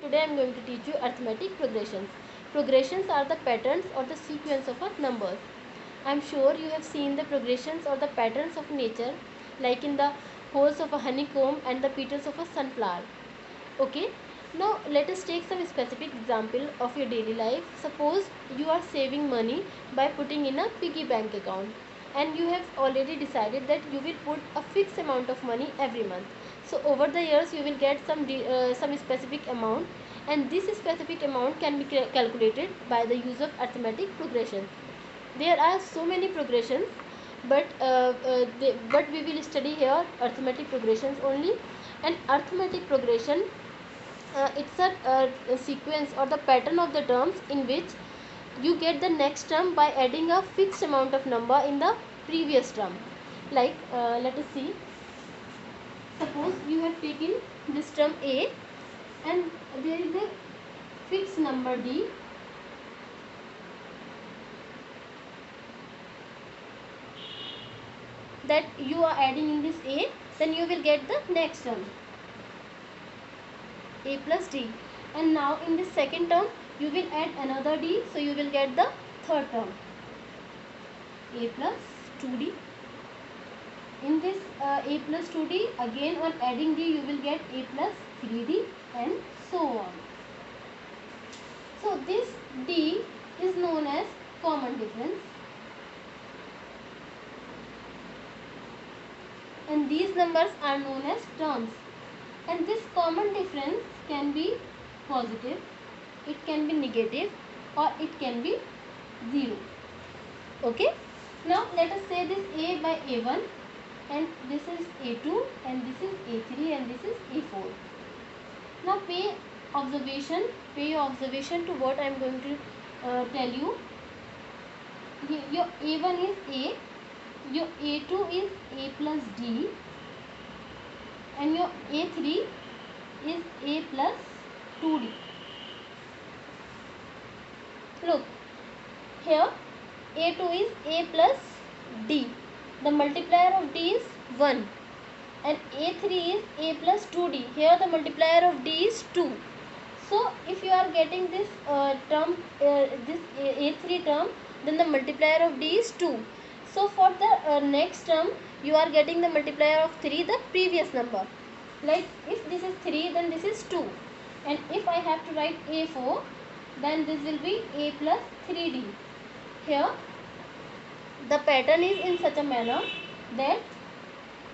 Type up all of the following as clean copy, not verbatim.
Today I am going to teach you arithmetic progressions. Progressions are the patterns or the sequence of numbers. I am sure you have seen the progressions or the patterns of nature, like in the holes of a honeycomb and the petals of a sunflower. Okay, now let us take some specific example of your daily life. Suppose you are saving money by putting in a piggy bank account, and you have already decided that you will put a fixed amount of money every month. So over the years you will get some specific amount, and this specific amount can be calculated by the use of arithmetic progressions. There are so many progressions, but we will study here arithmetic progressions only. An arithmetic progression, it's a sequence or the pattern of the terms in which you get the next term by adding a fixed amount of number in the previous term. Like let us see. Suppose you have taken this term a, and there is a fixed number d, that you are adding in this a, then you will get the next term a plus d, and now in this second term you will add another d, so you will get the third term a plus 2d. In this a plus 2d, again on adding d you will get a plus 3d, and so on. So this d is known as common difference, and these numbers are known as terms. And this common difference can be positive, it can be negative, or it can be 0. Okay, now let us say this a by a1, and this is a2, and this is a3, and this is a4. Now pay observation to what I am going to tell you. Your a1 is a, your a2 is a plus d, and your a3 is a plus 2d. Look, here a2 is a plus d. The multiplier of d is 1, and a3 is a plus 2d. Here the multiplier of d is 2. So if you are getting this this a3 term, then the multiplier of d is 2. So for the next term you are getting the multiplier of 3, the previous number. Like if this is 3, then this is 2, and if I have to write a4, then this will be a plus 3d. Here the pattern is in such a manner that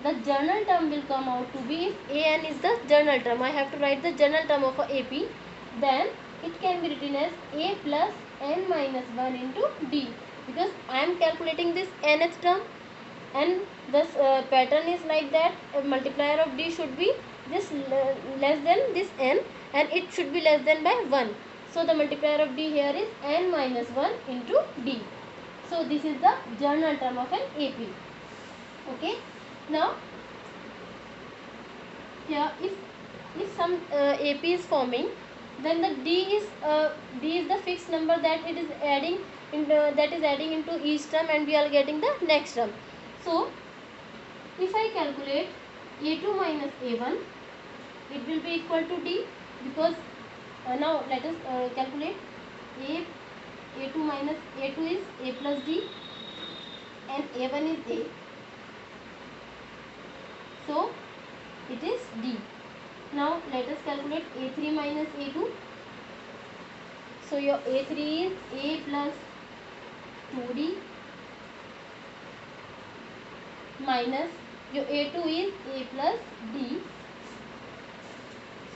the journal term will come out to be, if an is the journal term, I have to write the journal term of a AP, then it can be written as a plus n minus 1 into d, because I am calculating this nth term, and this pattern is like that. A multiplier of d should be this less than this n, and it should be less than by 1. So the multiplier of d here is n minus 1 into d. So this is the journal term of an AP. Okay. Now here if some AP is forming, then the d is the fixed number that it is adding into each term, and we are getting the next term. So if I calculate a2 minus a1, it will be equal to d, because now let us calculate a2 minus a2 is a plus d, and a1 is a, so it is d. Now let us calculate a3 minus a2. So your a3 is a plus 2d minus your a2 is a plus d,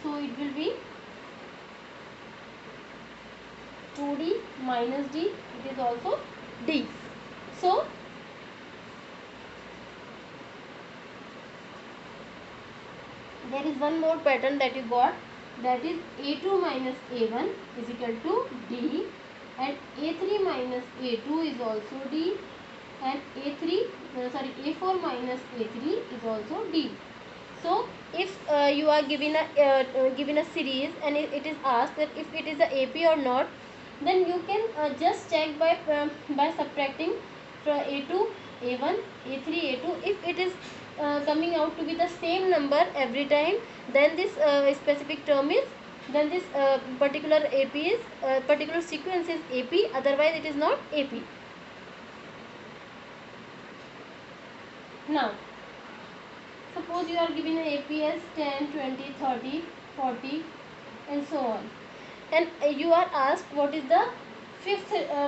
so it will be 2d minus d, it is also d. So there is one more pattern that you got, that is a2 minus a1 is equal to d, and a3 minus a2 is also d, and a4 minus a3 is also d. So if you are given a series, and it is asked that if it is a AP or not, then you can just check by subtracting from a2 a1 a3 a2. If it is coming out to be the same number every time, then this specific term is then this particular AP is particular sequence is AP, otherwise it is not AP. Now suppose you are given an AP as 10, 20, 30, 40 and so on, and you are asked what is the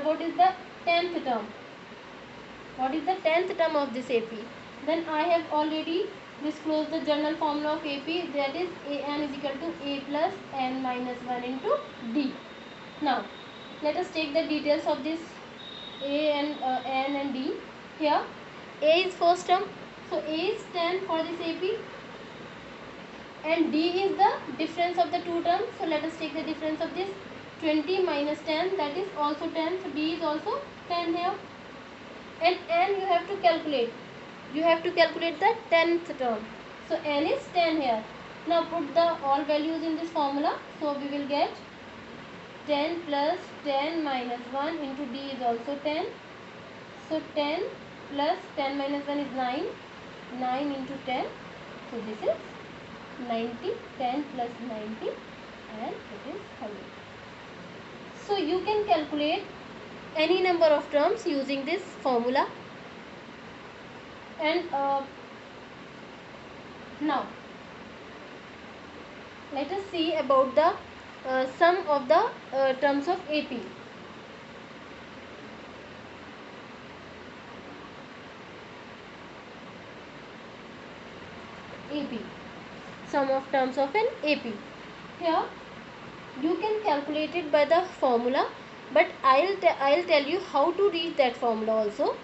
what is the 10th term, what is the 10th term of this AP. Then I have already disclosed the general formula of AP, that is an is equal to A plus n minus 1 into D. Now let us take the details of this A and n and D. Here A is first term, so A is 10 for this AP, and D is the difference of the two terms. So let us take the difference of this 20 minus 10, that is also 10, so D is also 10 here. And n you have to calculate, you have to calculate the 10th term, so n is 10 here. Now put the all values in this formula, so we will get 10 plus 10 minus 1 into D is also 10, so 10 plus 10 minus 1 is 9, 9 into 10, so this is 90, 10 plus 90 and it is 100. So you can calculate any number of terms using this formula. And now let us see about the sum of the terms of AP. AP, sum of terms of an AP. Here you can calculate it by the formula, but I'll tell you how to reach that formula also.